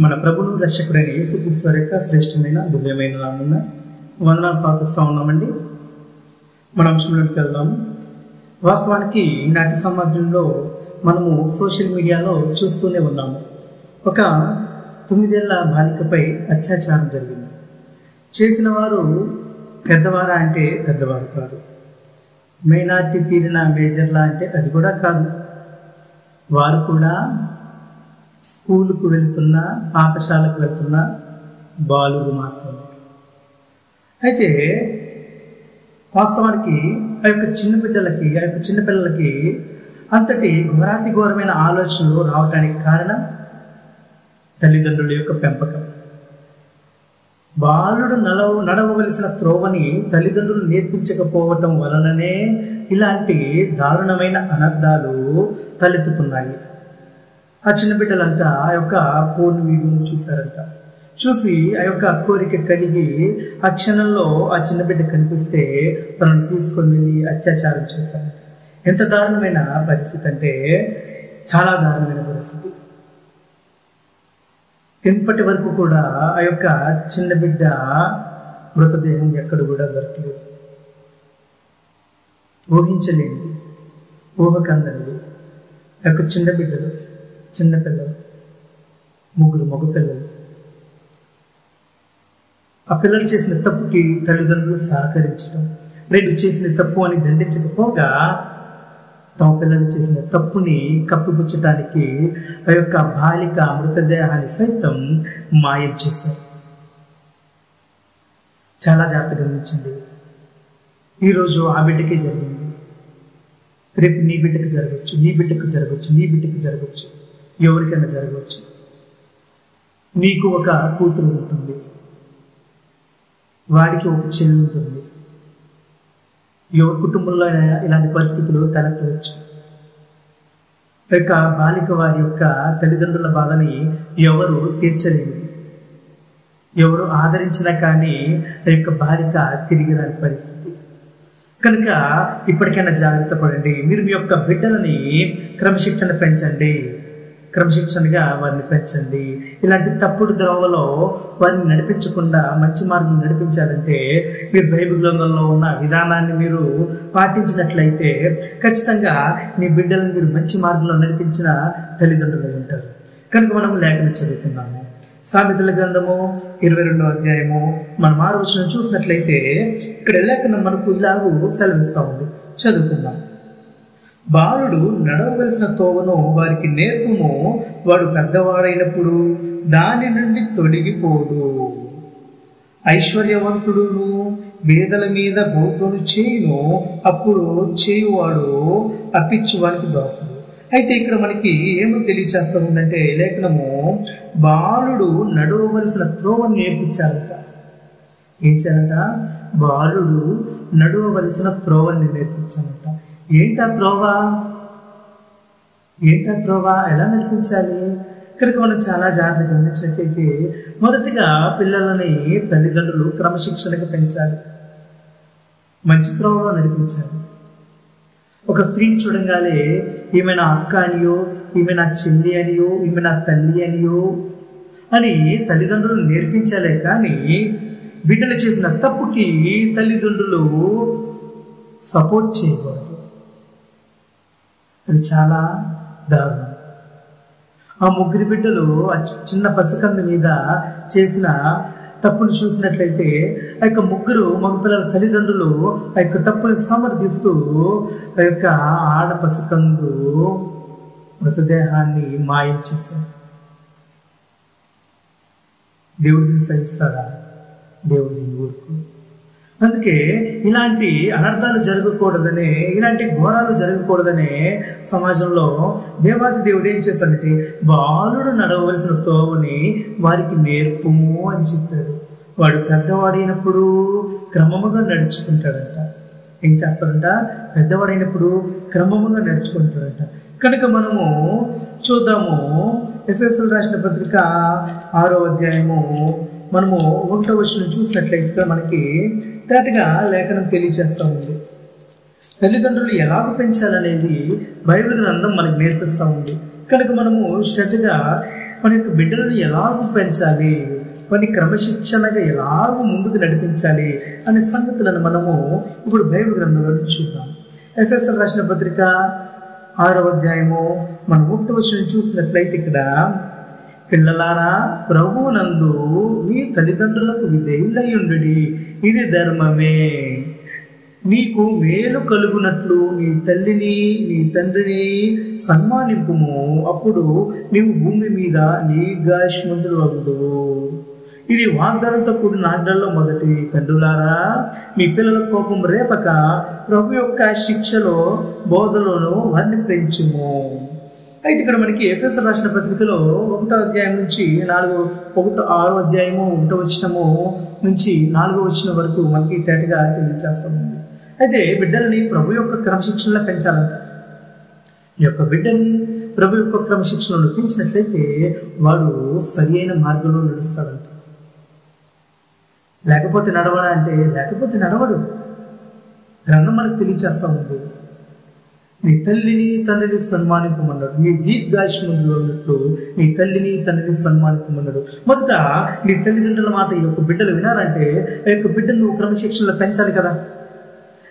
మన ప్రభువు రక్షకుడైన యేసుక్రీస్తు వారి యొక్క శ్రేష్టమైన దివ్యమైన నామమున వందనాలు సమర్పిస్తూ ఉన్నామండి. మన అంశంలోకి వెళ్దాము. వాస్తవానికి ఈనాటి సమాజంలో మనము సోషల్ మీడియాలో చూస్తూనే ఉన్నాము. ఒక 9 ఏళ్ల బాలికపై అత్యాచారం జరిగింది. చేసిన వారు పెద్దవారా అంటే పెద్దవారు కాదు, మైనార్టీ తీరిన మేజర్లా అంటే అది కూడా కాదు. వారు కూడా స్కూలుకు వెళ్తున్న, పాఠశాలకు వెళ్తున్న బాలురు మాత్రమే. అయితే వాస్తవానికి ఆ యొక్క చిన్నపిల్లలకి అంతటి ఘోరాతి ఘోరమైన ఆలోచనలు రావటానికి కారణం తల్లిదండ్రుల యొక్క పెంపకం. బాలుడు నడవవలసిన త్రోవని తల్లిదండ్రులు నేర్పించకపోవటం వలననే ఇలాంటి దారుణమైన అనర్థాలు తలెత్తుతున్నాయి. ఆ చిన్న బిడ్డలంతా ఆ యొక్క ఫోన్ వీడియోను చూశారంట. చూసి ఆ యొక్క కోరిక కలిగి ఆ క్షణంలో ఆ చిన్న బిడ్డ కనిపిస్తే తనను తీసుకొని వెళ్ళి అత్యాచారం చేశారు. ఎంత దారుణమైన పరిస్థితి అంటే చాలా దారుణమైన పరిస్థితి. ఇప్పటి వరకు కూడా ఆ యొక్క చిన్న బిడ్డ మృతదేహం ఎక్కడ కూడా దొరకలేదు. ఊహించలేనిది, ఊహకందనిది. ఆ యొక్క చిన్న బిడ్డలు, చిన్నపిల్లలు, 3 మగపిల్లలు. ఆ పిల్లలు చేసిన తప్పుకి తల్లిదండ్రులు సహకరించడం, రెండు చేసిన తప్పు అని దండించకపోగా తమ పిల్లలు చేసిన తప్పుని కప్పిపుచ్చటానికి ఆ యొక్క బాలిక మృతదేహాన్ని సైతం మాయం చేశారు. చాలా జాగ్రత్తగా గమనించండి. ఈరోజు ఆ బిడ్డకే జరిగింది, రేపు నీ బిడ్డకు జరగవచ్చు, నీ బిడ్డకు జరగవచ్చు, నీ బిడ్డకు జరగవచ్చు, ఎవరికైనా జరగవచ్చు. నీకు ఒక కూతురు ఉంటుంది, వాడికి ఒక చెల్లి ఉంటుంది. ఎవరి కుటుంబంలో ఇలాంటి పరిస్థితులు తలెత్తవచ్చు. యొక్క బాలిక వారి యొక్క తల్లిదండ్రుల బాధని ఎవరు తీర్చలేరు, ఎవరు ఆదరించినా కానీ ఆ యొక్క బాలిక తిరిగి రాని పరిస్థితి. కనుక ఇప్పటికైనా జాగ్రత్త పడండి. మీరు మీ యొక్క బిడ్డలని క్రమశిక్షణ పెంచండి, క్రమశిక్షణగా వారిని పెంచండి. ఇలాంటి తప్పుడు ద్రోవలో వారిని నడిపించకుండా మంచి మార్గం నడిపించాలంటే మీరు బైబిల్ గ్రంథంలో ఉన్న విధానాన్ని మీరు పాటించినట్లయితే ఖచ్చితంగా మీ బిడ్డలను మీరు మంచి మార్గంలో నడిపించిన తల్లిదండ్రులు ఉంటారు. కనుక మనం లేఖనం చదువుతున్నాము. సామెతల గ్రంథము 22వ అధ్యాయము మనం 6వ వచనం చూసినట్లయితే ఇక్కడ లేఖనం మనకు ఇలాగూ సెలవిస్తూ ఉంది. చదువుకుందాం. బాలుడు నడవవలసిన తోవను వారికి నేర్పుము, వాడు పెద్దవాడైనప్పుడు దాని నుండి తొలగిపోడు. ఐశ్వర్యవంతుడును బీదల మీద బౌద్ధుడు చేయును, అప్పుడు చేయువాడు అప్పిచ్చువానికి దోషుడు. అయితే ఇక్కడ మనకి ఏమో తెలియచేస్తూ ఉందంటే లేఖనము, బాలుడు నడవవలసిన త్రోవను నేర్పించాలంట. ఏం చేయాలంట? బాలుడు నడవవలసిన త్రోవని నేర్పించాలంట. ఏంటా త్రోవ ఎలా నడిపించాలి? కనుక మనం చాలా జాగ్రత్తగా గమనించినట్లయితే మొదటిగా పిల్లలని తల్లిదండ్రులు క్రమశిక్షణగా పెంచాలి, మంచి త్రోవలో నడిపించాలి. ఒక స్త్రీని చూడంగానే ఈమె నా అక్క అనియో, ఈమె నా చెల్లి అనియో, ఈమె నా తల్లి అనియో అని తల్లిదండ్రులు నేర్పించాలే కానీ బిడ్డలు చేసిన తప్పుకి తల్లిదండ్రులు సపోర్ట్ చేయకూడదు. అది చాలా దారుణం. ఆ 3 బిడ్డలు ఆ చిన్న పసికందు మీద చేసిన తప్పును చూసినట్లయితే ఆ యొక్క 3 మగపిల్లల తల్లిదండ్రులు ఆ యొక్క తప్పుని సమర్థిస్తూ ఆ యొక్క ఆడ పసికందు మృతదేహాన్ని మాయం చేశారు. దేవుడిని సహిస్తారా? దేవుడిని ఊరుకు. అందుకే ఇలాంటి అనర్థాలు జరగకూడదనే, ఇలాంటి ఘోరాలు జరగకూడదనే సమాజంలో దేవాది దేవుడు ఏం చేశాడంటే బాలుడు నడవవలసిన తోవని వారికి నేర్పుము అని చెప్పారు. వాడు పెద్దవాడైనప్పుడు క్రమముగా నడుచుకుంటాడంట. ఏం చేస్తాడంట? పెద్దవాడైనప్పుడు క్రమముగా నడుచుకుంటాడంట. కనుక మనము చూద్దాము. ఎఫెసీయులకు రాసిన పత్రిక 6వ అధ్యాయము మనము 1వ వచనం చూసినట్లయితే మనకి తేటగా లేఖనం తెలియచేస్తూ ఉంది. తల్లిదండ్రులు ఎలాగ పెంచాలనేది బైబిల్ గ్రంథం మనకు నేర్పిస్తూ ఉంది. కనుక మనము శ్రద్ధగా మన యొక్క బిడ్డలను ఎలాగూ పెంచాలి, వారిని క్రమశిక్షణగా ఎలాగూ ముందుకు నడిపించాలి అనే సంగతులను మనము ఇప్పుడు బైబిల్ గ్రంథంలో చూద్దాం. ఎఫెసీయులకు రాసిన పత్రిక 6వ అధ్యాయము మనం 1వ వచనం చూసినట్లయితే ఇక్కడ, పిల్లలారా ప్రభువునందు మీ తల్లిదండ్రులకు విధేయులయ్యుండుడి, ఇది ధర్మమే. నీకు మేలు కలుగునట్లు నీ తల్లిని నీ తండ్రిని సన్మానింపుము, అప్పుడు నీవు భూమి మీద దీర్ఘాయుష్మంతుడు అగుదువు. ఇది వాగ్దానంతో కూడిన ఆజ్ఞల్లో మొదటి. తండ్రులారా మీ పిల్లల కోపం రేపక ప్రభు యొక్క శిక్షలో బోధలోను వారిని పెంచుము. అయితే ఇక్కడ మనకి ఎఫెసీయులకు రాసిన పత్రికలో 1వ అధ్యాయం నుంచి 6వ అధ్యాయము 1వ వచనము నుంచి 4వ వచనం వరకు మనకి తేటగా తెలియజేస్తాము. అయితే బిడ్డలని ప్రభు యొక్క క్రమశిక్షణలో పెంచాలంట. ఈ యొక్క బిడ్డని ప్రభు యొక్క క్రమశిక్షణలో పెంచినట్లయితే వాడు సరి అయిన మార్గంలో నడుస్తాడంట. లేకపోతే నడవడా అంటే లేకపోతే నడవడు. గ్రంథం మనకు తెలియచేస్తా ఉంది, నీ తల్లిని తండ్రిని సన్మానింపమన్నాడు, నీ దీర్ఘాయుష్మంతుడు అన్నట్లు నీ తల్లిని తండ్రిని సన్మానింపమన్నాడు. మొదట నీ తల్లిదండ్రుల మాట ఈ యొక్క బిడ్డలు వినారంటే ఆ యొక్క బిడ్డను నువ్వు క్రమశిక్షణలో పెంచాలి కదా.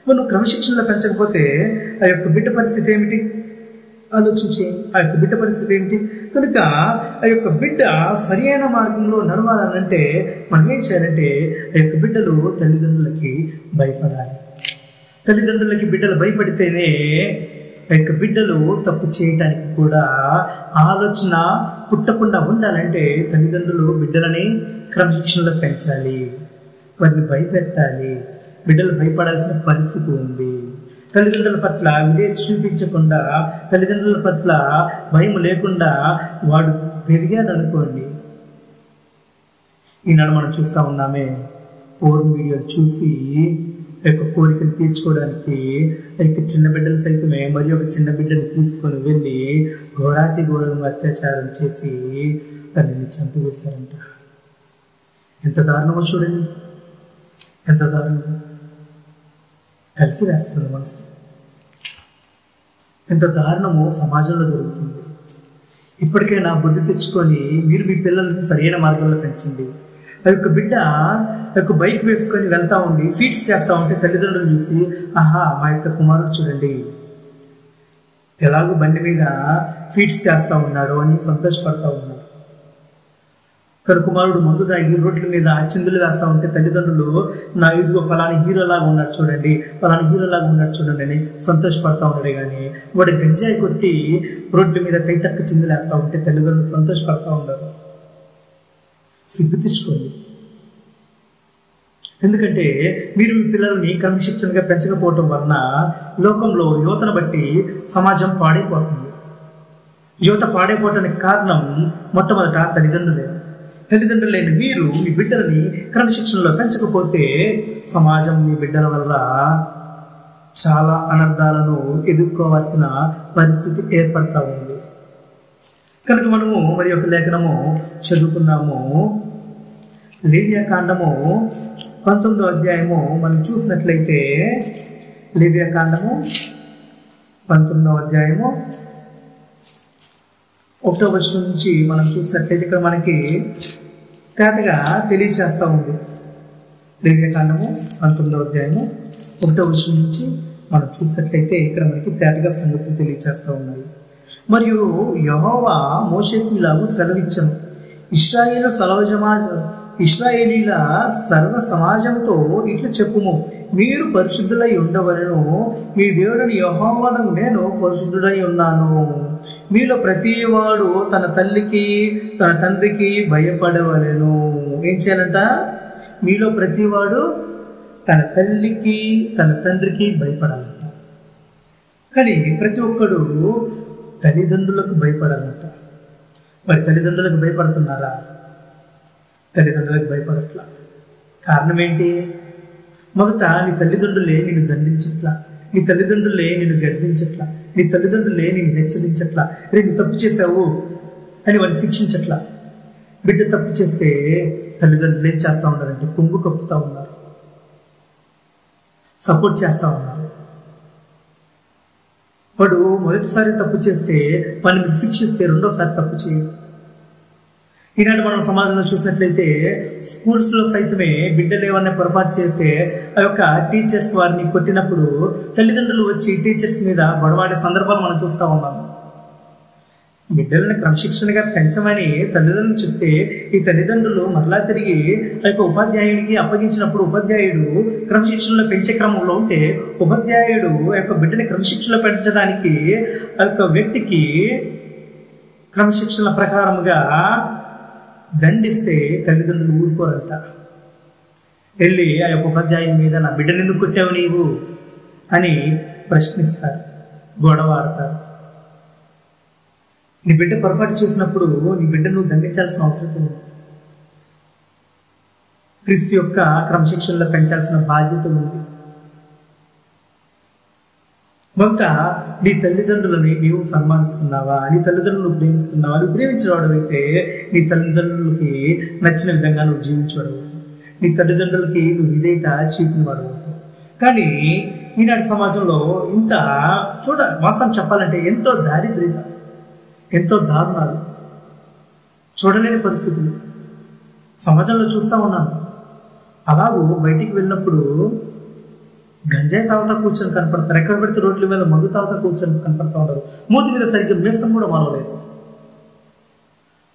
నువ్వు క్రమశిక్షణలో పెంచకపోతే ఆ యొక్క బిడ్డ పరిస్థితి ఏమిటి ఆలోచించి, ఆ యొక్క బిడ్డ పరిస్థితి ఏమిటి? కనుక ఆ యొక్క బిడ్డ సరి అయిన మార్గంలో నడవాలనంటే మనం ఏం చేయాలంటే ఆ యొక్క బిడ్డలు తల్లిదండ్రులకి భయపడాలి. తల్లిదండ్రులకి బిడ్డలు భయపడితేనే ఆ యొక్క బిడ్డలు తప్పు చేయడానికి కూడా ఆలోచన పుట్టకుండా ఉండాలంటే తల్లిదండ్రులు బిడ్డలని క్రమశిక్షణలో పెంచాలి, వారిని భయపెట్టాలి. బిడ్డలు భయపడాల్సిన పరిస్థితి ఉంది. తల్లిదండ్రుల పట్ల విధేయత చూపించకుండా, తల్లిదండ్రుల పట్ల భయం లేకుండా వాడు పెరిగాడు అనుకోండి. ఈనాడు మనం చూస్తూ ఉన్నామే, పోర్న్ వీడియోలు చూసి యొక్క కోరికలు తీర్చుకోవడానికి యొక్క చిన్న బిడ్డలు సైతమే మరి ఒక చిన్న బిడ్డని తీసుకొని వెళ్ళి ఘోరాతి ఘోరంగా అత్యాచారం చేసి తల్లిని చంపివేశారంట. ఎంత దారుణమో చూడండి, ఎంత దారుణమో. కలిసి వేస్తుంది మనసు. ఎంత దారుణమో సమాజంలో జరుగుతుంది. ఇప్పటికైనా బుద్ధి తెచ్చుకొని మీరు మీ పిల్లల్ని సరైన మార్గంలో పెంచండి. ఆ యొక్క బిడ్డ యొక్క బైక్ వేసుకొని వెళ్తా ఉండి ఫీట్స్ చేస్తూ ఉంటే తల్లిదండ్రులు చూసి, ఆహా మా యొక్క కుమారుడు చూడండి ఎలాగో బండి మీద ఫీట్స్ చేస్తూ ఉన్నాడు అని సంతోషపడతా ఉన్నాడు. తన కుమారుడు మందు తాగి రోడ్ల మీద చిందులు వేస్తా ఉంటే తల్లిదండ్రులు, నా ఇదిగో పలాని హీరోలాగా ఉన్నాడు చూడండి, పలాని హీరోలాగా ఉన్నాడు చూడండి అని సంతోషపడతా ఉన్నాడే కానీ వాడు గంజాయి కొట్టి రోడ్ల మీద కైతక్క చిందులు వేస్తా ఉంటే తల్లిదండ్రులు సంతోషపడతా ఉన్నారు. సిగ్గు తెచ్చుకోండి. ఎందుకంటే మీరు మీ పిల్లల్ని క్రమశిక్షణగా పెంచకపోవటం వలన లోకంలో యువతను బట్టి సమాజం పాడైపోతుంది. యువత పాడైపోవటానికి కారణం మొట్టమొదట తల్లిదండ్రులే. తల్లిదండ్రులైన మీరు మీ బిడ్డలని క్రమశిక్షణలో పెంచకపోతే సమాజం మీ బిడ్డల వల్ల చాలా అనర్థాలను ఎదుర్కోవాల్సిన పరిస్థితి ఏర్పడతా ఉంది. కనుక మనము మరి ఒక లేఖనము చదువుకున్నాము. లేవ్యాకాండము 19వ అధ్యాయము మనం చూసినట్లయితే, లేవ్యాకాండము 19వ అధ్యాయము 1వ వచనం నుంచి మనం చూసినట్లయితే ఇక్కడ మనకి తేటగా తెలియచేస్తూ ఉంది. లేవ్యాకాండము 19వ అధ్యాయము 1వ వచనం నుంచి మనం చూసినట్లయితే ఇక్కడ మనకి తేటగా సంగతులు తెలియచేస్తూ ఉన్నాయి. మరియు యెహోవా మోషేకు ఇలాగూ సెలవిచ్చెను, ఇశ్రాయేలీల సర్వ సమాజంతో ఇట్లా చెప్పుము, మీరు పరిశుద్ధులై ఉండవలెను, మీ దేవుడని యెహోవాను నేను పరిశుద్ధుడై ఉన్నాను. మీలో ప్రతివాడు తన తల్లికి తన తండ్రికి భయపడవలెను. ఏం చేయాలంట? మీలో ప్రతివాడు తన తల్లికి తన తండ్రికి భయపడాలంట. కానీ ప్రతి ఒక్కడు తల్లిదండ్రులకు భయపడాలంట. మరి తల్లిదండ్రులకు భయపడుతున్నారా? తల్లిదండ్రులకు భయపడట్లా. కారణం ఏంటి? మొదట నీ తల్లిదండ్రులే నిన్ను దండించట్లా, నీ తల్లిదండ్రులే నిన్ను గర్దించట్లా, నీ తల్లిదండ్రులే నిన్ను హెచ్చరించట్లా, రేపు తప్పు చేసావు అని వాడిని శిక్షించట్లా. బిడ్డ తప్పు చేస్తే తల్లిదండ్రులు ఏం చేస్తూ ఉన్నారంటే కొంగు కప్పుతూ ఉన్నారు, సపోర్ట్ చేస్తూ ఉన్నారు. వాడు మొదటిసారి తప్పు చేస్తే వాడిని మీరు శిక్షిస్తే రెండోసారి తప్పు చేయడు. ఈనాడు మనం సమాజంలో చూసినట్లయితే స్కూల్స్ లో సైతమే బిడ్డలు ఏమన్నా పొరపాటు చేస్తే ఆ యొక్క టీచర్స్ వారిని కొట్టినప్పుడు తల్లిదండ్రులు వచ్చి టీచర్స్ మీద గొడవాడే సందర్భాలు మనం చూస్తూ ఉన్నాం. బిడ్డలను క్రమశిక్షణగా పెంచమని తల్లిదండ్రులు చెప్తే ఈ తల్లిదండ్రులు మరలా తిరిగి ఆ యొక్క ఉపాధ్యాయుడికి అప్పగించినప్పుడు ఉపాధ్యాయుడు క్రమశిక్షణలో పెంచే క్రమంలో ఉంటే ఉపాధ్యాయుడు ఆ యొక్క బిడ్డని క్రమశిక్షణలో పెంచడానికి ఆ యొక్క వ్యక్తికి క్రమశిక్షణ ప్రకారముగా దండిస్తే తల్లిదండ్రులు ఊరుకోరంట. వెళ్ళి ఆ యొక్క ఉపాధ్యాయుని మీద నా బిడ్డను ఎందుకు కొట్టావు నీవు అని ప్రశ్నిస్తారు, గొడవ ఆడతారు. నీ బిడ్డ పొరపాటు చేసినప్పుడు నీ బిడ్డ నువ్వు దండించాల్సిన అవసరం ఉంది. క్రీస్తు యొక్క క్రమశిక్షణలో పెంచాల్సిన బాధ్యత ఉంది. మొదట నీ తల్లిదండ్రులని నీవు సన్మానిస్తున్నావా, నీ తల్లిదండ్రులను ప్రేమిస్తున్నావా? నువ్వు ప్రేమించేవాడు అయితే నీ తల్లిదండ్రులకి నచ్చిన విధంగా నువ్వు జీవించేవాడు అవుతావు. నీ తల్లిదండ్రులకి నువ్వు విధేయత చూపినవాడు అవుతావు. కానీ ఈనాటి సమాజంలో ఇంత వాస్తవం చెప్పాలంటే ఎంతో దారిద్ర్యత, ఎంతో దారుణాలు, చూడలేని పరిస్థితులు సమాజంలో చూస్తూ ఉన్నాను. అలాగూ బయటికి వెళ్ళినప్పుడు గంజాయి తాగుతా కూర్చొని కనపడతారు, ఎక్కడ పెడితే రోడ్ల మీద మందు తాగుతా కూర్చొని కనపడతా ఉంటారు. మూతి మీద సరిగ్గా మీసం కూడా మారలేదు.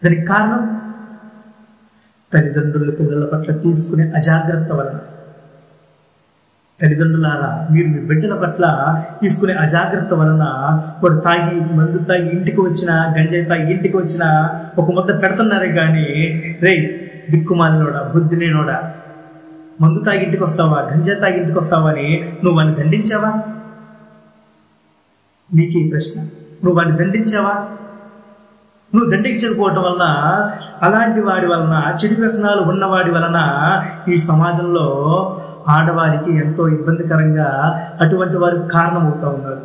దానికి కారణం తల్లిదండ్రుల పిల్లల పట్ల తీసుకునే అజాగ్రత్త వలన. తల్లిదండ్రులారా, మీరు మీ బిడ్డల పట్ల తీసుకునే అజాగ్రత్త వలన వాడు తాగి మందు తాగి ఇంటికి వచ్చిన, గంజాయి తాగి ఇంటికి వచ్చిన ఒక ముద్ద పెడుతున్నారే కానీ రే దిక్కుమాలినోడా, బుద్ధి లేనోడా, మందు తాగి ఇంటికి వస్తావా, గంజాయి తాగి ఇంటికి వస్తావా అని నువ్వు వాడిని దండించావా? నీకు ఈ ప్రశ్న. నువ్వు వాడిని దండించావా? నువ్వు దండించకపోవటం వలన, అలాంటి వాడి వలన, చెడు వ్యసనాలు ఉన్నవాడి వలన ఈ సమాజంలో ఆడవారికి ఎంతో ఇబ్బందికరంగా అటువంటి వారు కారణమవుతా ఉన్నారు.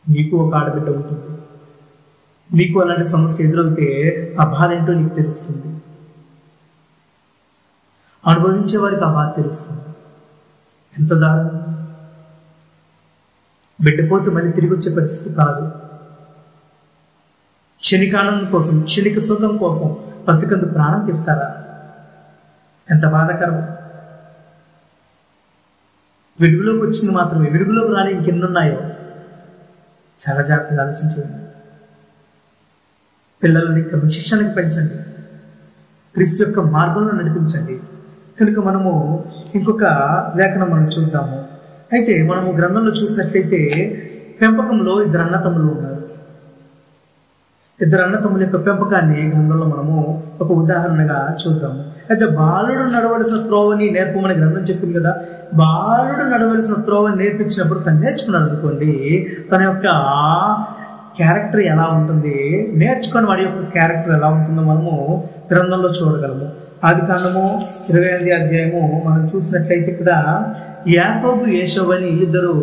నీకు ఒక ఆడబిడ్డ ఉంటుంది. నీకు అలాంటి సమస్య ఎదురవుతే ఆ బాధ ఏంటో నీకు తెలుస్తుంది. అనుభవించే వారికి ఆ బాధ తెలుస్తుంది. ఎంత దారుణం! బిడ్డపోతే మళ్ళీ తిరిగి వచ్చే పరిస్థితి కాదు. క్షణికానందం కోసం, క్షణిక సుఖం కోసం పసికందు ప్రాణం తీస్తారా? ఎంత బాధాకరం! వెలుగులోకి వచ్చింది మాత్రమే, వెలుగులోకి రాని ఇంకెన్నున్నాయో చాలా జాగ్రత్తగా ఆలోచించండి. పిల్లలని క్రమశిక్షణకు పెంచండి, క్రీస్తు యొక్క మార్గంలో నడిపించండి. కనుక మనము ఇంకొక లేఖనం మనం చూద్దాము. అయితే మనము గ్రంథంలో చూసినట్లయితే పెంపకంలో ఇద్దరు అన్నతమ్ములు ఉన్నారు. ఇద్దరు అన్నతమ్ముల యొక్క పెంపకాన్ని గ్రంథంలో మనము ఒక ఉదాహరణగా చూద్దాము. అయితే బాలుడు నడవలసిన త్రోవని నేర్పమని గ్రంథం చెప్పింది కదా. బాలుడు నడవలసిన త్రోవని నేర్పించినప్పుడు తను నేర్చుకున్నాడు అనుకోండి, తన యొక్క క్యారెక్టర్ ఎలా ఉంటుంది, నేర్చుకుని వాడి యొక్క క్యారెక్టర్ ఎలా ఉంటుందో మనము గ్రంథంలో చూడగలము. ఆదికాండము 28వ అధ్యాయము మనం చూసినట్లయితే ఇక్కడ యాకోబు, ఏశావు అని ఇద్దరు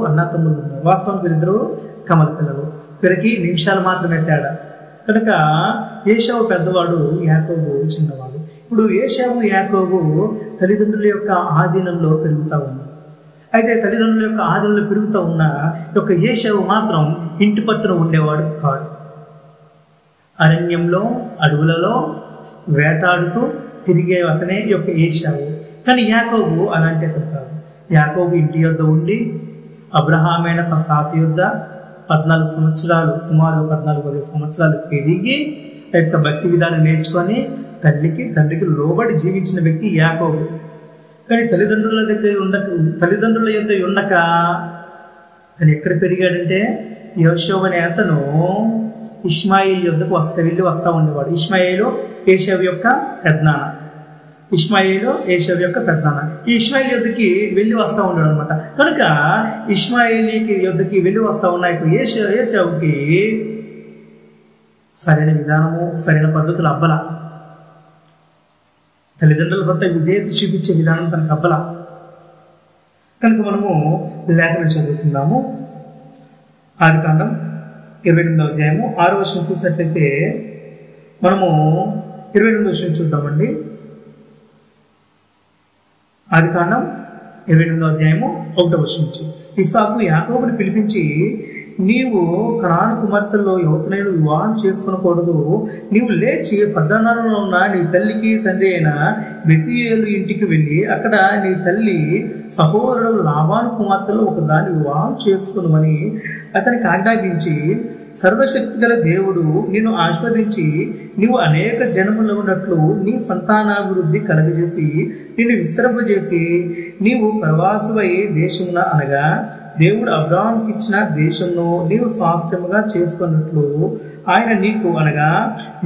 అన్నతమ్ములు ఉన్నారు. వాస్తవానికి వీరిద్దరు కమల పిల్లలు, వీరికి నిమిషాలు మాత్రమే తేడా. కనుక ఏశావు పెద్దవాడు, యాకోబు చిన్నవాడు. ఇప్పుడు ఏశావు, యాకోబు తల్లిదండ్రుల యొక్క ఆధీనంలో పెరుగుతూ ఉన్నారు. అయితే తల్లిదండ్రుల యొక్క ఆధీనంలో పెరుగుతూ ఉన్న యొక్క ఏశావు మాత్రం ఇంటి పట్టున ఉండేవాడు కాడు. అరణ్యంలో, అడవులలో వేటాడుతూ తిరిగే అతనే యొక్క ఏశావు. కానీ యాకోబు అలాంటి అతడు కాదు. యాకోబు ఇంటి యొద్ద ఉండి అబ్రహామైన తన తాత యొద్ద 14 సంవత్సరాలు, సుమారు 14 సంవత్సరాలు పెరిగి యొక్క భక్తి విధానం నేర్చుకొని తండ్రికి లోబడి జీవించిన వ్యక్తి యాకోబు. కానీ తల్లిదండ్రుల యొద్ద ఉండక తను ఎక్కడ పెరిగాడంటే యోషోబు అనే అతను ఇష్మాయిల్ యొద్దకు వెళ్ళి వస్తూ ఉండేవాడు. ఇష్మాయిలు ఏశావు యొక్క పెద్దనాన్న. ఈ ఇష్మాయిల్ యొద్దకి వెళ్ళి వస్తూ ఉన్నాడు అనమాట. కనుక ఇష్మాయిలీకి యొద్దకి వెళ్ళి వస్తూ ఉన్న ఏశావుకి సరైన విధానము, సరైన పద్ధతులు అబ్బల. తల్లిదండ్రుల పట్ల విధేయత చూపించే విధానం తనకు అబ్బల. కనుక మనము లేఖనం చదువుకుందాము. ఆదికాండం 28వ అధ్యాయము 6వ వచనం చూసినట్లయితే మనము 28వ వచనం చూద్దామండి. ఆదికాండం 28వ అధ్యాయము 1వ వచనం. ఇస్సాకు యాకోబుని పిలిపించి, నీవు కనాను కుమార్తెల్లో యువతనైన వివాహం చేసుకునకూడదు. నీవు లేచి పద్దనారంలో ఉన్న నీ తల్లికి తండ్రి అయిన బెతూయేలు ఇంటికి వెళ్ళి అక్కడ నీ తల్లి సహోదరుడు లాబాను కుమార్తెలో ఒకదాన్ని వివాహం చేసుకునమని అతనికి ఆజ్ఞాపించి, సర్వశక్తి గల దేవుడు నిన్ను ఆశీర్వదించి నీవు అనేక జనములు ఉన్నట్లు నీ సంతానాభివృద్ధి కలగజేసి నిన్ను విస్తరింపజేసి నీవు ప్రవాసమై దేశమున అనగా దేవుడు అబ్రాహాముకి ఇచ్చిన దేశంలో నీవు స్వాస్థ్యముగా చేసుకున్నట్లు ఆయన నీకు అనగా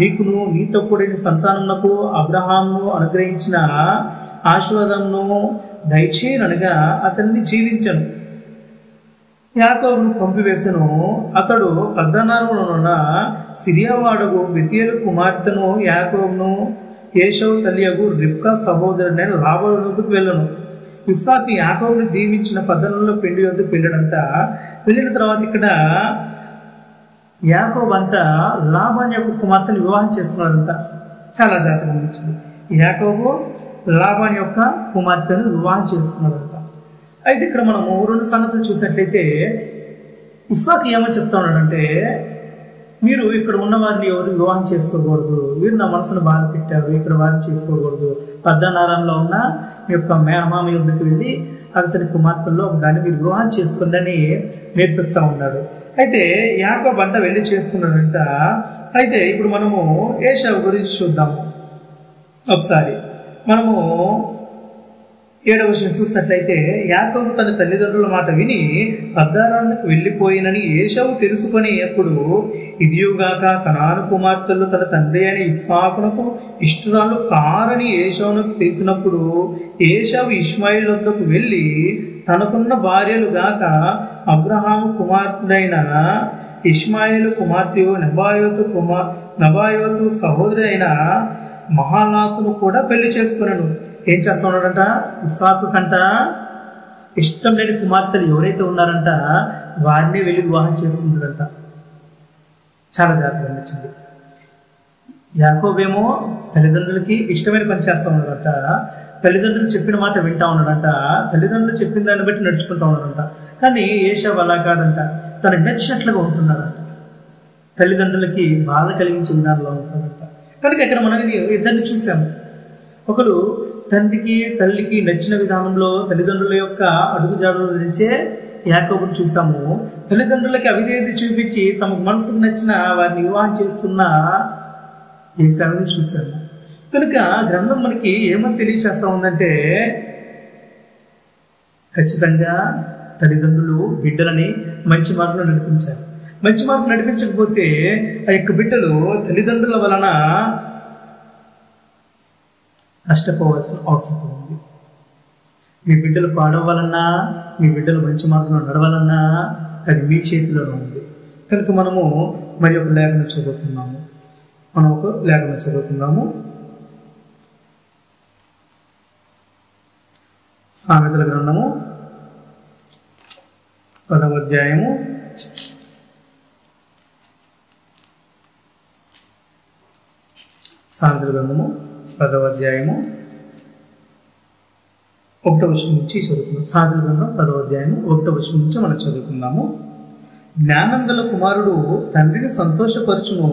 నీకును నీతో కూడిన సంతానమునకు అబ్రహామును అనుగ్రహించిన ఆశీర్వాదమును దయచేయనగా అతన్ని జీవించను. యాకోబును పంపివేసెను. అతడు పద్దనారంలో ఉన్న సిరియావాడగు బెతూయేలు కుమార్తెను యాకోబును ఏశావు తల్లియగు రిబ్కా సహోదరుడైన లాబాను వద్దకు వెళ్ళను. ఇస్సాకు యాకోబును దీవించిన పద్దనంలో పెండి వద్దకు వెళ్ళడంట. వెళ్ళిన తర్వాత ఇక్కడ యాకోబు అంట లాబాను యొక్క కుమార్తెను వివాహం చేసుకున్నాడంట. చాలా జాగ్రత్తగా గమనించండి. యాకోబు లాబాను యొక్క కుమార్తెను వివాహం చేసుకున్నాడంట. అయితే ఇక్కడ మనము రెండు సంగతులు చూసినట్లయితే ఇస్సాకు ఏమని చెప్తా ఉన్నాడంటే, మీరు ఇక్కడ ఉన్న వారిని ఎవరు వివాహం చేసుకోకూడదు, మీరు నా మనసును బాధ పెట్టారు, ఇక్కడ వారిని చేసుకోకూడదు, పద్దనారంలో ఉన్న మీ యొక్క మేనమామ యుద్ధకు వెళ్ళి అతని కుమార్తెల్లో దాన్ని మీరు వివాహం చేసుకోండి నేర్పిస్తూ ఉన్నాడు. అయితే యాకోబు అంట వెళ్ళి చేసుకున్నాడంట. అయితే ఇప్పుడు మనము ఏశావు గురించి చూద్దాము. ఒకసారి మనము 7వ వచనం చూసినట్లయితే, యాకోబు తన తల్లిదండ్రుల మాట విని పద్దనారానికి వెళ్ళిపోయినని ఏశావు తెలుసుకొని అప్పుడు ఇదియుగాక కనాను కుమార్తెలు తన తండ్రి అయిన ఇస్సాకునకు ఇష్టురాలు కారని ఏశావునకు తెలిసినప్పుడు ఏశావు ఇష్మాయేలు వద్దకు వెళ్ళి తనకున్న భార్యలు గాక అబ్రహాము కుమార్తెడైన ఇష్మాయేలు కుమార్తెయు నబాయోతు సహోదరి అయిన మహాలాతును కూడా పెళ్లి చేసుకున్నాను. ఏం చేస్తా ఉన్నాడంట, ఇస్సాకు కంట ఇష్టం లేని కుమార్తెలు ఎవరైతే ఉన్నారంట వారిని వెళ్ళి వివాహం చేసుకుంటాడంట. చాలా జాగ్రత్తగా నచ్చింది. యాకోబేమో తల్లిదండ్రులకి ఇష్టమైన పని చేస్తా ఉన్నాడంట, తల్లిదండ్రులు చెప్పిన మాట వింటా ఉన్నాడంట, తల్లిదండ్రులు చెప్పిన దాన్ని బట్టి నడుచుకుంటా ఉన్నాడంట. కానీ ఏశావు అలా కాదంట, తనకు నచ్చినట్లుగా ఉంటున్నాడంట, తల్లిదండ్రులకి బాధ కలిగించే విధానంలో ఉంటున్నాడంట. కనుక ఇక్కడ మనం ఇద్దరిని చూసాము. ఒకరు తండ్రికి తల్లికి నచ్చిన విధానంలో తల్లిదండ్రుల యొక్క అడుగుజాడలు నడిచే యాకోబుని చూసాము. తల్లిదండ్రులకి అవిధేయత చూపించి తమకు మనసుకు నచ్చిన వారిని వివాహం చేసుకున్న ఏశావుని చూశాము. కనుక గ్రంథం మనకి ఏమని తెలియచేస్తా ఉందంటే, ఖచ్చితంగా తల్లిదండ్రులు బిడ్డలని మంచి మార్గంలో నడిపించాలి. మంచి మార్గం నడిపించకపోతే ఆ యొక్క బిడ్డలు తల్లిదండ్రుల వలన నష్టపోవాల్సిన అవసరం ఉంది. మీ బిడ్డలు పాడవాలన్నా, మీ బిడ్డలు మంచి మార్గంలో నడవాలన్నా అది మీ చేతిలోనే ఉంది. కనుక మనము మరి ఒక లేఖను చదువుతున్నాము. సామెతల గ్రంథము 10వ అధ్యాయము 10వ అధ్యాయము 1వ వచనం నుంచి చదువుకుందాం. సామెతల గ్రంథం 10వ అధ్యాయము 1వ వచనం నుంచి మనం చదువుకుందాము. జ్ఞానం గల కుమారుడు తండ్రిని సంతోషపరచును,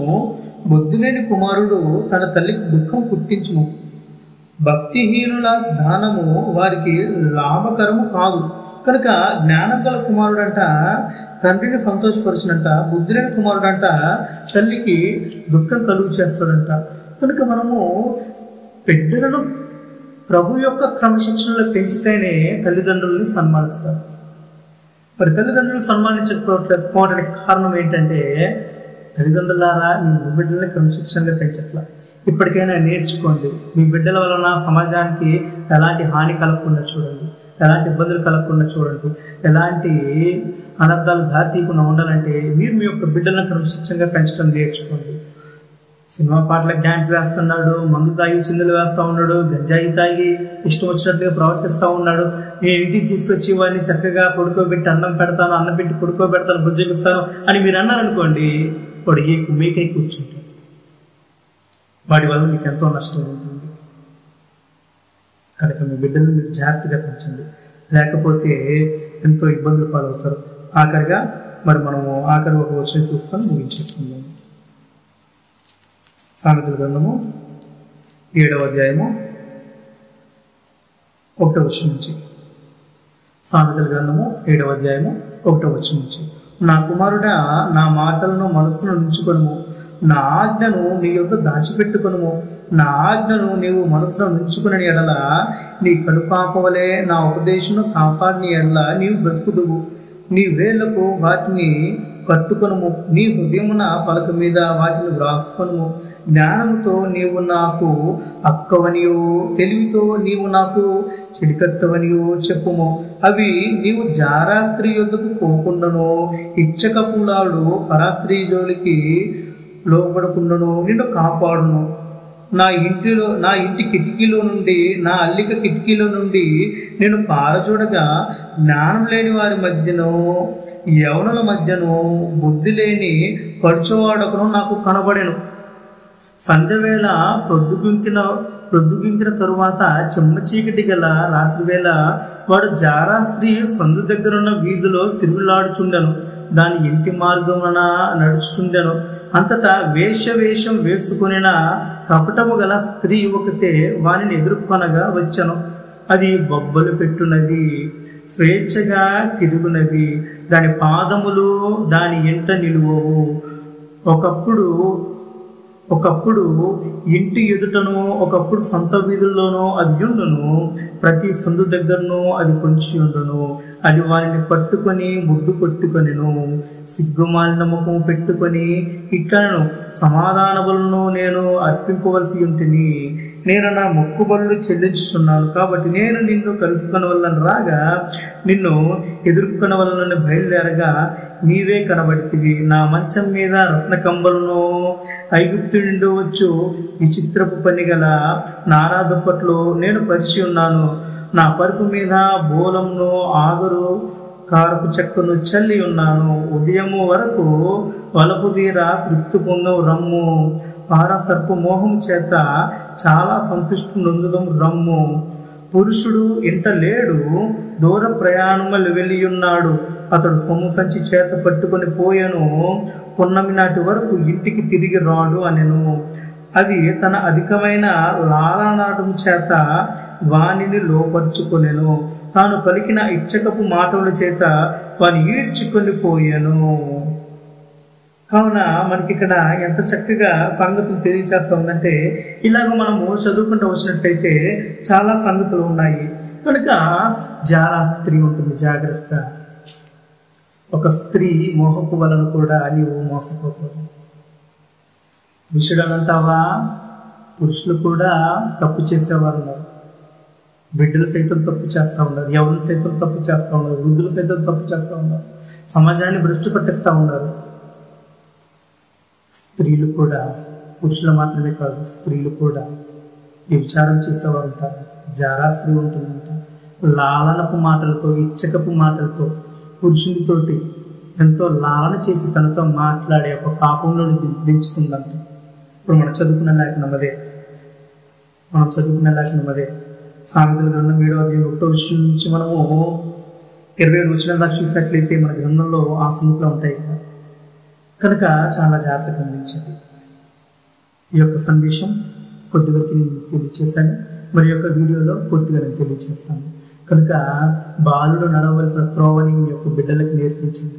బుద్ధి లేని కుమారుడు తన తల్లికి దుఃఖం పుట్టించును. భక్తిహీనుల దానము వారికి లాభకరము కాదు. కనుక జ్ఞానం గల కుమారుడు అంట తండ్రిని సంతోషపరచునంట, బుద్ధి లేని కుమారుడు అంట తల్లికి దుఃఖం కలుగు చేస్తాడంట. కనుక మనము బిడ్డలను ప్రభు యొక్క క్రమశిక్షణలో పెంచితేనే తల్లిదండ్రులని సన్మానిస్తారు. మరి తల్లిదండ్రులు సన్మానించకపోవడానికి కారణం ఏంటంటే, తల్లిదండ్రులారా మీ బిడ్డలని క్రమశిక్షణలో పెంచట్లా. ఇప్పటికైనా నేర్చుకోండి. మీ బిడ్డల వలన సమాజానికి ఎలాంటి హాని కలగకుండా చూడండి, ఎలాంటి ఇబ్బందులు కలగకుండా చూడండి, ఎలాంటి అనర్థాలు దారి తీయకుండా ఉండాలంటే మీరు మీ యొక్క బిడ్డలను క్రమశిక్షణగా పెంచడం నేర్చుకోండి. సినిమా పాటలకు డ్యాన్స్ వేస్తున్నాడు, మందు తాగి చిందులు వేస్తూ ఉన్నాడు, గంజాయి తాగి ఇష్టం వచ్చినట్టుగా ప్రవర్తిస్తూ ఉన్నాడు, నేను ఇంటికి తీసుకొచ్చి వాడిని చక్కగా పడుకోబెట్టి అన్నం పెడతాను, అన్నం పెట్టి పడుకోబెడతాను, బుజ్జగిస్తాను అని మీరు అన్నారనుకోండి, వాడు మీకై కూర్చుంటాడు. వాడి వల్ల మీకు ఎంతో నష్టం ఉంటుంది. కనుక మీ బిడ్డలు మీరు జాగ్రత్తగా పెంచండి, లేకపోతే ఎంతో ఇబ్బందులు పాలవుతారు. ఆఖరిగా మరి మనము ఆఖరి ఒక వచనం చూసుకొని ముగించేసుకుందాం. సామెతల గ్రంథము 7వ అధ్యాయము 1వ వచనం నుంచి. సామెతల గ్రంథము 7వ అధ్యాయము 1వ వచనం నుంచి. నా కుమారుడా, నా మాటలను మనసును ఉంచుకొనుము, నా ఆజ్ఞను నీ యొద్ద దాచిపెట్టుకొనుము. నా ఆజ్ఞను నీవు మనసులో ఉంచుకుని ఎడల నీ కనుపాపవలే నా ఉపదేశమును కాపాడిన ఎడల నీవు బ్రతుకుదువు. నీ వేళ్లకు వాటిని కట్టుకొనుము, నీ హృదయమున పలక మీద వాటిని వ్రాసుకొనుము. జ్ఞానముతో నీవు నాకు అక్కవనియో, తెలివితో నీవు నాకు చిడికత్తవనియో చెప్పుము. అవి నీవు జారా స్త్రీ యొద్దకు పోకుండాను, ఇచ్చకపులాడు పరాస్త్రీ జోలికి లోపడకుండాను నిన్ను కాపాడును. నా ఇంటి కిటికీలో నుండి, నా అల్లిక కిటికీలో నుండి నేను పారచూడగా జ్ఞానం లేని వారి మధ్యను, యవనుల మధ్యను బుద్ధి లేని పడుచువాడకును నాకు కనబడెను. సంధ్యవేళ ప్రొద్దుగింకిన తరువాత చెమ్మ చీకటి గల రాత్రివేళ వాడు జారా స్త్రీ సందు దగ్గరున్న వీధిలో తిరుగులాడుచుండెను, దాని ఇంటి మార్గమున నడుచుచుండెను. అంతటా వేషం వేసుకునిన కపటము గల స్త్రీ ఒకతే వానిని ఎదుర్కొనగా వచ్చెను. అది బొబ్బలు పెట్టున్నది, స్వేచ్ఛగా తిరుగునది, దాని పాదములు దాని ఎంట నిలువవు. ఒకప్పుడు ఇంటి ఎదుటను, ఒకప్పుడు సొంత వీధుల్లోనూ అది ఉండును. ప్రతి సందు దగ్గరను అది పొంచి ఉండును. అది వారిని పట్టుకొని ముద్దు కొట్టుకొనిను, సిగ్గుమాలిన ముఖము పెట్టుకొని ఇట్లను సమాధాన బలులను నేను అర్పింపవలసి ఉంటిని. నేను నా మొక్కుబడులు చెల్లించుతున్నాను కాబట్టి నేను నిన్ను కలుసుకుని వలన రాగా, నిన్ను ఎదుర్కొన్న వలన బయలుదేరగా నీవే కనబడితివి. నా మంచం మీద రత్న కంబలను, ఐగుప్తు నుండి వచ్చు విచిత్రపు పని గల నారా దుప్పట్లు నేను పరిచి ఉన్నాను. నా పరుపు మీద బోలంను, ఆగరు కారపు చెక్కను చల్లి ఉన్నాను. ఉదయము వరకు వలపు తీర తృప్తి పొందవు రమ్ము. పారసర్ప మోహం చేత చాలా సంతృష్టి నొందుదం రమ్ము. పురుషుడు ఇంట లేడు, దూర ప్రయాణములు వెళ్ళి ఉన్నాడు. అతడు సొమ్ము సంచి చేత పట్టుకొని పోయాను, పున్నమి నాటి వరకు ఇంటికి తిరిగి రాడు అనెను. అది తన అధికమైన లాలనాటం చేత వానిని లోపరుచుకొనెను. తాను పలికిన ఇచ్చకపు మాటల చేత వాని ఈడ్చుకొని పోయాను. కావున మనకి ఇక్కడ ఎంత చక్కగా సంగతులు తెలియచేస్తా ఉందంటే, ఇలాగ మనము చదువుకుంటూ వచ్చినట్లయితే చాలా సంగతులు ఉన్నాయి. కనుక జారా స్త్రీ ఉంటుంది, జాగ్రత్త. ఒక స్త్రీ మోహపు వలన కూడా నీవు మోసపోకూడదు. పురుషుడనంటావా, పురుషులు కూడా తప్పు చేసేవారు ఉన్నారు. బిడ్డలు సైతం తప్పు చేస్తూ ఉన్నారు, యవనులు సైతం తప్పు చేస్తూ ఉన్నారు, వృద్ధులు సైతం తప్పు చేస్తూ ఉన్నారు, సమాజాన్ని భ్రష్టు పట్టిస్తూ ఉన్నారు. స్త్రీలు కూడా, పురుషులు మాత్రమే కాదు, స్త్రీలు కూడా వ్యభిచారం చేసేవారు ఉంటారు. జారా స్త్రీ ఉంటుందంట. లాలనపు మాటలతో, ఇచ్చకపు మాటలతో పురుషునితోటి ఎంతో లాలన చేసి తనతో మాట్లాడే ఒక పాపంలో దించుతుందంట. ఇప్పుడు మనం చదువుకున్న లేఖనం అదే. సామెతల గ్రంథం 7వ అధ్యాయం 1వ వచనం నుంచి మనము 27 వచనాల దాకా చూసినట్లయితే మన గ్రంథంలో ఆ సంగతులు ఉంటాయి కదా. కనుక చాలా జాగ్రత్తగా అందించండి. ఈ యొక్క సందేశం కొద్దివరకు నేను తెలియజేశాను, మరి యొక్క వీడియోలో పూర్తిగా నేను తెలియజేస్తాను. కనుక బాలుడు నడవలసిన త్రోవని మీ యొక్క బిడ్డలకు నేర్పించండి.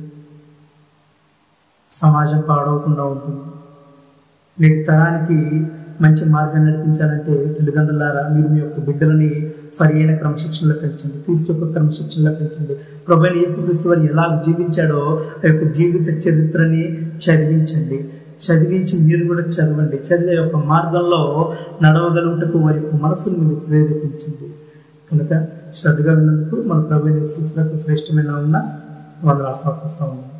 సమాజం పాడవకుండా ఉంటుంది. నేటి తరానికి మంచి మార్గాన్ని నడిపించాలంటే తల్లిదండ్రులారా, మీరు మీ యొక్క బిడ్డలని సరైన క్రమశిక్షణలో పెంచండి, క్రీస్తు యొక్క క్రమశిక్షణలో పెంచండి. ప్రభువైన యేసుక్రీస్తు వారు ఎలా జీవించాడో ఆ యొక్క జీవిత చరిత్రని చదివించి మీరు కూడా చదవండి. చదివే యొక్క మార్గంలో నడవగలుగుటకు వారి యొక్క మనసును మీరు ప్రేరేపించండి. కనుక శ్రద్ధగా విన్నందుకు మన ప్రభువైన యేసుక్రీస్తు శ్రేష్టమైన వందనాలు సమర్పిస్తా ఉన్నాం.